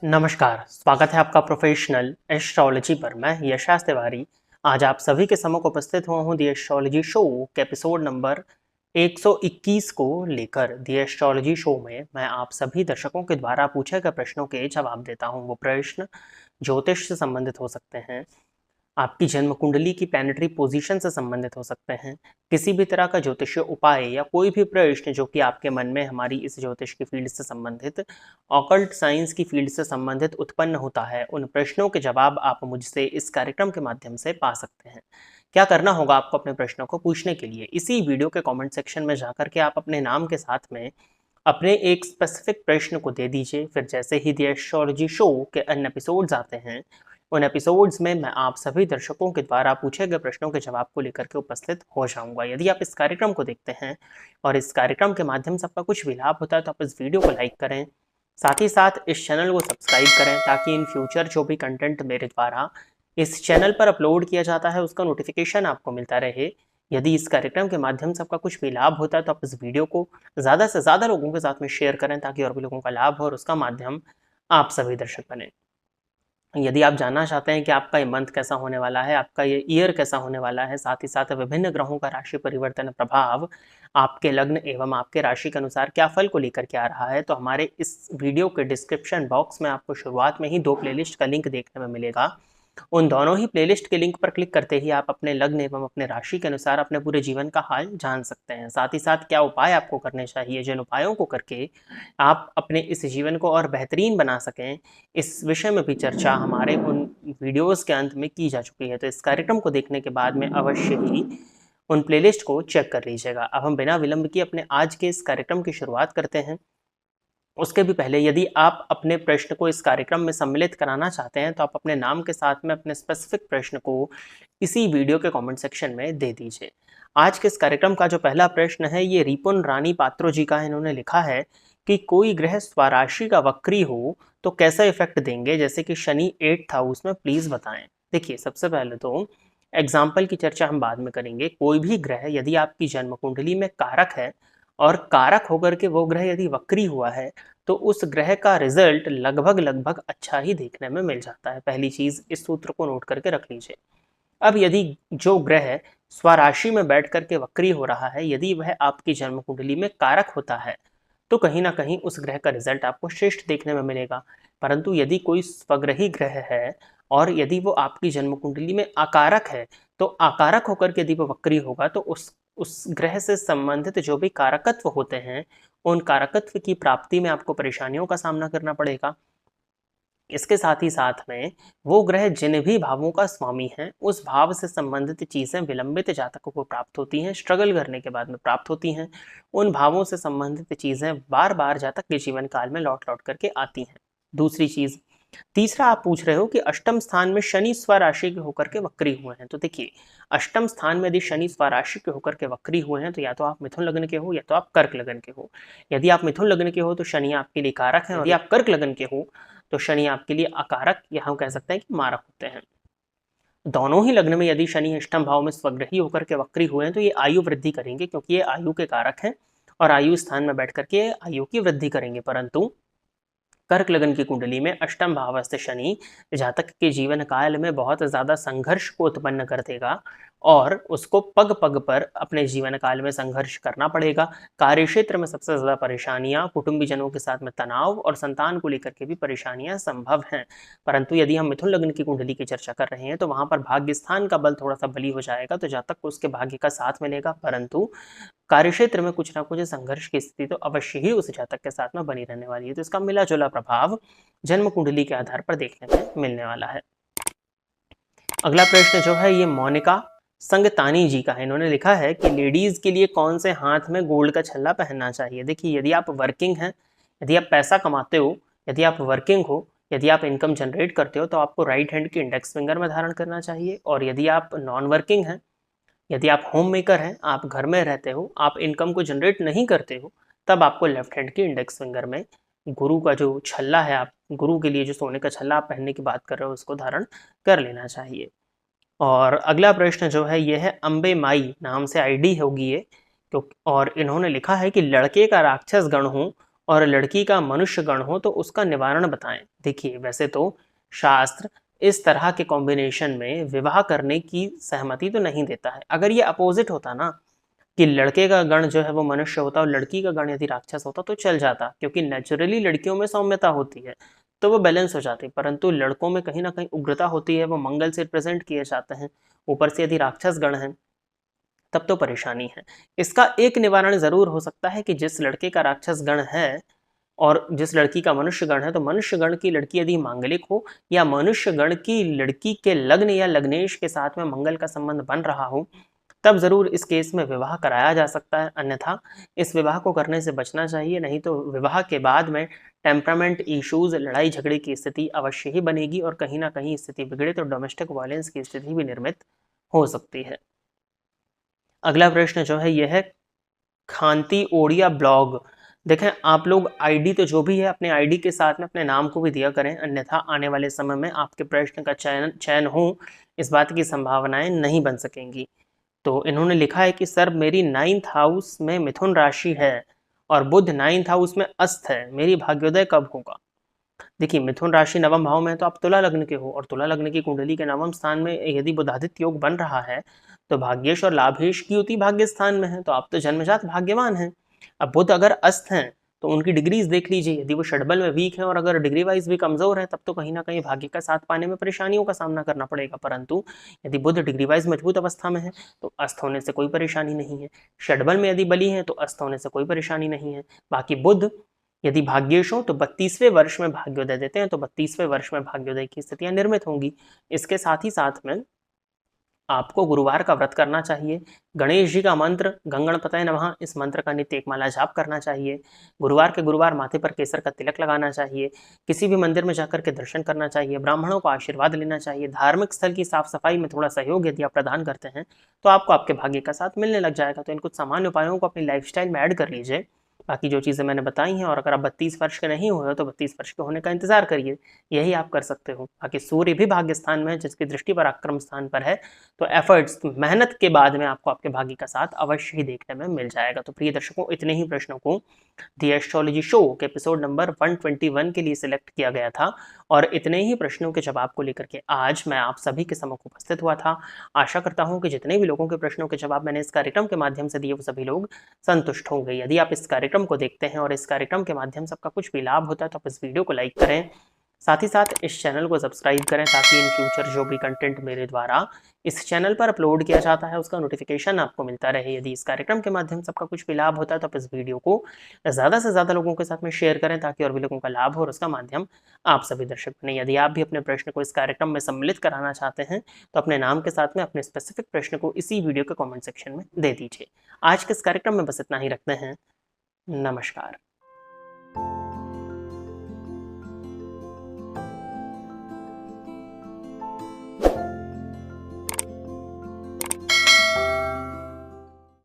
नमस्कार, स्वागत है आपका प्रोफेशनल एस्ट्रोलॉजी पर। मैं यशराज तिवारी आज आप सभी के सम्मुख उपस्थित हुआ हूँ दी एस्ट्रोलॉजी शो के एपिसोड नंबर 121 को लेकर। दी एस्ट्रोलॉजी शो में मैं आप सभी दर्शकों के द्वारा पूछे गए प्रश्नों के जवाब देता हूँ। वो प्रश्न ज्योतिष से संबंधित हो सकते हैं, आपकी जन्म कुंडली की प्लैनेटरी पोजीशन से संबंधित हो सकते हैं, किसी भी तरह का ज्योतिषीय उपाय या कोई भी प्रश्न जो कि आपके मन में हमारी इस ज्योतिष की फील्ड से संबंधित, ऑकल्ट साइंस की फील्ड से संबंधित उत्पन्न होता है, उन प्रश्नों के जवाब आप मुझसे इस कार्यक्रम के माध्यम से पा सकते हैं। क्या करना होगा आपको अपने प्रश्नों को पूछने के लिए? इसी वीडियो के कमेंट सेक्शन में जाकर के आप अपने नाम के साथ में अपने एक स्पेसिफिक प्रश्न को दे दीजिए। फिर जैसे ही दी एस्ट्रोलॉजी शो के अन्य एपिसोड्स आते हैं, उन एपिसोड्स में मैं आप सभी दर्शकों के द्वारा पूछे गए प्रश्नों के जवाब को लेकर के उपस्थित हो जाऊंगा। यदि आप इस कार्यक्रम को देखते हैं और इस कार्यक्रम के माध्यम से आपका कुछ भी लाभ होता है तो आप इस वीडियो को लाइक करें, साथ ही साथ इस चैनल को सब्सक्राइब करें ताकि इन फ्यूचर जो भी कंटेंट मेरे द्वारा इस चैनल पर अपलोड किया जाता है उसका नोटिफिकेशन आपको मिलता रहे। यदि इस कार्यक्रम के माध्यम से आपका कुछ भी लाभ होता है तो आप इस वीडियो को ज़्यादा से ज़्यादा लोगों के साथ में शेयर करें ताकि और भी लोगों का लाभ हो और उसका माध्यम आप सभी दर्शक बने। यदि आप जानना चाहते हैं कि आपका ये मंथ कैसा होने वाला है, आपका ये ईयर कैसा होने वाला है, साथ ही साथ विभिन्न ग्रहों का राशि परिवर्तन प्रभाव आपके लग्न एवं आपके राशि के अनुसार क्या फल को लेकर के आ रहा है, तो हमारे इस वीडियो के डिस्क्रिप्शन बॉक्स में आपको शुरुआत में ही 2 प्लेलिस्ट का लिंक देखने में मिलेगा। उन दोनों ही प्लेलिस्ट के लिंक पर क्लिक करते ही आप अपने लग्न एवं अपने राशि के अनुसार अपने पूरे जीवन का हाल जान सकते हैं। साथ ही साथ क्या उपाय आपको करने चाहिए, जिन उपायों को करके आप अपने इस जीवन को और बेहतरीन बना सकें, इस विषय में भी चर्चा हमारे उन वीडियोस के अंत में की जा चुकी है। तो इस कार्यक्रम को देखने के बाद में अवश्य ही उन प्लेलिस्ट को चेक कर लीजिएगा। अब हम बिना विलंब किए अपने आज के इस कार्यक्रम की शुरुआत करते हैं। उसके भी पहले यदि आप अपने प्रश्न को इस कार्यक्रम में सम्मिलित कराना चाहते हैं तो आप अपने नाम के साथ में अपने स्पेसिफिक प्रश्न को इसी वीडियो के कमेंट सेक्शन में दे दीजिए। आज के इस कार्यक्रम का जो पहला प्रश्न है ये रिपुन रानी पात्रो जी का है। इन्होंने लिखा है कि कोई ग्रह स्वराशि का वक्री हो तो कैसा इफेक्ट देंगे, जैसे कि शनि 8th हाउस में, प्लीज बताएं। देखिए, सबसे पहले तो एग्जाम्पल की चर्चा हम बाद में करेंगे। कोई भी ग्रह यदि आपकी जन्म कुंडली में कारक है और कारक होकर के वो ग्रह यदि वक्री हुआ है तो उस ग्रह का रिजल्ट लगभग लगभग अच्छा ही देखने में मिल जाता है। पहली चीज, इस सूत्र को नोट करके रख लीजिए। अब यदि जो ग्रह स्वराशि में बैठ करके वक्री हो रहा है, यदि वह आपकी जन्म कुंडली में कारक होता है तो कहीं ना कहीं उस ग्रह का रिजल्ट आपको श्रेष्ठ देखने में मिलेगा। परंतु यदि कोई स्वग्रही ग्रह है और यदि वो आपकी जन्म कुंडली में आकारक है, तो आकारक होकर के यदि वो वक्री होगा तो उस ग्रह से संबंधित जो भी कारकत्व होते हैं, उन कारकत्व की प्राप्ति में आपको परेशानियों का सामना करना पड़ेगा। इसके साथ ही साथ में वो ग्रह जिन भी भावों का स्वामी है, उस भाव से संबंधित चीजें विलंबित जातकों को प्राप्त होती हैं, स्ट्रगल करने के बाद में प्राप्त होती हैं। उन भावों से संबंधित चीजें बार बार जातक के जीवन काल में लौट लौट करके आती हैं। दूसरी चीज, तीसरा आप पूछ रहे हो कि अष्टम स्थान में शनि स्वराशि के होकर के वक्री हुए हैं। तो देखिए, अष्टम स्थान में यदि शनि स्वराशि के होकर के वक्री हुए हैं तो या तो आप मिथुन लग्न के हो या तो आप कर्क लग्न के हो। यदि आप मिथुन लग्न के हो तो शनि आपके लिए कारक है, और यदि आप कर्क लग्न के हो तो शनि आपके लिए अकारक या हम कह सकते हैं कि मारक होते हैं। दोनों ही लग्न में यदि शनि अष्टम भाव में स्वग्रही होकर के वक्री हुए हैं तो ये आयु वृद्धि करेंगे, क्योंकि ये आयु के कारक हैं और आयु स्थान में बैठ करके आयु की वृद्धि करेंगे। परंतु कर्क लगन की कुंडली में अष्टम भावस्थ शनि जातक के जीवन काल में बहुत ज्यादा संघर्ष को उत्पन्न कर देगा और उसको पग पग पर अपने जीवन काल में संघर्ष करना पड़ेगा। कार्य क्षेत्र में सबसे ज्यादा परेशानियां, कुटुंबीजनों के साथ में तनाव और संतान को लेकर के भी परेशानियां संभव हैं। परंतु यदि हम मिथुन लग्न की कुंडली की चर्चा कर रहे हैं तो वहां पर भाग्य स्थान का बल थोड़ा सा बली हो जाएगा, तो जातक को उसके भाग्य का साथ मिलेगा। परंतु कार्यक्षेत्र में कुछ ना कुछ संघर्ष की स्थिति तो अवश्य ही उस जातक के साथ में बनी रहने वाली है। तो इसका मिला जुला प्रभाव जन्म कुंडली के आधार पर देखने में मिलने वाला है। अगला प्रश्न जो है ये मोनिका संगतानी जी का है। इन्होंने लिखा है कि लेडीज के लिए कौन से हाथ में गोल्ड का छल्ला पहनना चाहिए। देखिए, यदि आप वर्किंग हैं, यदि आप पैसा कमाते हो, यदि आप वर्किंग हो, यदि आप इनकम जनरेट करते हो तो आपको राइट हैंड की इंडेक्स फिंगर में धारण करना चाहिए। और यदि आप नॉन वर्किंग हैं, यदि आप होम मेकर हैं, आप घर में रहते हो, आप इनकम को जनरेट नहीं करते हो, तब आपको लेफ्ट हैंड की इंडेक्स फिंगर में गुरु का जो छल्ला है, आप गुरु के लिए जो सोने का छल्ला आप पहनने की बात कर रहे हो, उसको धारण कर लेना चाहिए। और अगला प्रश्न जो है ये है अंबे माई नाम से आईडी होगी ये, और इन्होंने लिखा है कि लड़के का राक्षस गण हूँ और लड़की का मनुष्य गण हो तो उसका निवारण बताएं। देखिए, वैसे तो शास्त्र इस तरह के कॉम्बिनेशन में विवाह करने की सहमति तो नहीं देता है। अगर ये अपोजिट होता ना, कि लड़के का गण जो है वो मनुष्य होता और लड़की का गण यदि राक्षस होता, तो चल जाता, क्योंकि नेचुरली लड़कियों में सौम्यता होती है, तो वो बैलेंस हो जाती। परंतु लड़कों में कहीं ना कहीं उग्रता होती है, वो मंगल से रिप्रेजेंट किए जाते हैं, ऊपर से यदि राक्षस गण है तब तो परेशानी है। इसका एक निवारण जरूर हो सकता है कि जिस लड़के का राक्षस गण है और जिस लड़की का मनुष्य गण है, तो मनुष्य गण की लड़की यदि मांगलिक हो या मनुष्य गण की लड़की के लग्न या लग्नेश के साथ में मंगल का संबंध बन रहा हो, तब जरूर इस केस में विवाह कराया जा सकता है। अन्यथा इस विवाह को करने से बचना चाहिए, नहीं तो विवाह के बाद में टेम्परामेंट इश्यूज, लड़ाई झगड़े की स्थिति अवश्य ही बनेगी और कहीं ना कहीं स्थिति बिगड़े तो डोमेस्टिक वायलेंस की स्थिति भी निर्मित हो सकती है। अगला प्रश्न जो है यह है खांति ओडिया ब्लॉग। देखें, आप लोग आईडी तो जो भी है अपने आईडी के साथ में अपने नाम को भी दिया करें, अन्यथा आने वाले समय में आपके प्रश्न का चयन हो इस बात की संभावनाएं नहीं बन सकेंगी। तो इन्होंने लिखा है कि सर मेरी 9th हाउस में मिथुन राशि है और बुध 9th हाउस में अस्त है, मेरी भाग्योदय कब होगा? देखिए, मिथुन राशि नवम भाव में है तो आप तुला लग्न के हो, और तुला लग्न की कुंडली के नवम स्थान में यदि बुधादित्य योग बन रहा है तो भाग्येश और लाभेश की युति भाग्य स्थान में है, तो आप तो जन्मजात भाग्यवान हैं। अब बुध अगर अस्त हैं तो उनकी डिग्रीज देख लीजिए, यदि वो षडबल में वीक है और अगर डिग्री वाइज भी कमजोर है, तब तो कहीं ना कहीं भाग्य का साथ पाने में परेशानियों का सामना करना पड़ेगा। परंतु यदि बुध डिग्री वाइज मजबूत अवस्था में है तो अस्त होने से कोई परेशानी नहीं है। षडबल में यदि बली है तो अस्त होने से कोई परेशानी नहीं है। बाकी बुध यदि भाग्येश हो तो 32वें वर्ष में भाग्योदय देते हैं, तो 32वें वर्ष में भाग्योदय की स्थितियां निर्मित होंगी। इसके साथ ही साथ में आपको गुरुवार का व्रत करना चाहिए। गणेश जी का मंत्र गंगणपतये नमः, इस मंत्र का नित्य एक माला जाप करना चाहिए। गुरुवार के गुरुवार माथे पर केसर का तिलक लगाना चाहिए। किसी भी मंदिर में जाकर के दर्शन करना चाहिए। ब्राह्मणों का आशीर्वाद लेना चाहिए। धार्मिक स्थल की साफ सफाई में थोड़ा सहयोग यदि आप प्रदान करते हैं तो आपको आपके भाग्य का साथ मिलने लग जाएगा। तो इन कुछ सामान्य उपायों को अपनी लाइफस्टाइल में ऐड कर लीजिए। बाकी जो चीज़ें मैंने बताई हैं, और अगर आप 32 वर्ष के नहीं हुए हो तो 32 वर्ष के होने का इंतजार करिए, यही आप कर सकते हो। बाकी सूर्य भी भाग्य स्थान में है, जिसकी दृष्टि पर आक्रम स्थान पर है, तो एफर्ट्स, मेहनत के बाद में आपको आपके भाग्य का साथ अवश्य ही देखने में मिल जाएगा। तो प्रिय दर्शकों, इतने ही प्रश्नों को दी एस्ट्रोलॉजी शो के एपिसोड नंबर 121 के लिए सिलेक्ट किया गया था, और इतने ही प्रश्नों के जवाब को लेकर के आज मैं आप सभी के सम्मुख उपस्थित हुआ था। आशा करता हूं कि जितने भी लोगों के प्रश्नों के जवाब मैंने इस कार्यक्रम के माध्यम से दिए वो सभी लोग संतुष्ट होंगे। यदि आप इस कार्यक्रम को देखते हैं और इस कार्यक्रम के माध्यम से आपका कुछ भी लाभ होता है तो आप इस वीडियो को लाइक करें, साथ ही साथ इस चैनल को सब्सक्राइब करें, ताकि इन फ्यूचर जो भी कंटेंट मेरे द्वारा इस चैनल पर अपलोड किया जाता है उसका नोटिफिकेशन आपको मिलता रहे। यदि इस कार्यक्रम के माध्यम से आपका कुछ भी लाभ होता है तो आप इस वीडियो को ज़्यादा से ज़्यादा लोगों के साथ में शेयर करें, ताकि और भी लोगों का लाभ हो और उसका माध्यम आप सभी दर्शक बने। यदि आप भी अपने प्रश्न को इस कार्यक्रम में सम्मिलित कराना चाहते हैं तो अपने नाम के साथ में अपने स्पेसिफिक प्रश्न को इसी वीडियो के कॉमेंट सेक्शन में दे दीजिए। आज के इस कार्यक्रम में बस इतना ही रखते हैं। नमस्कार।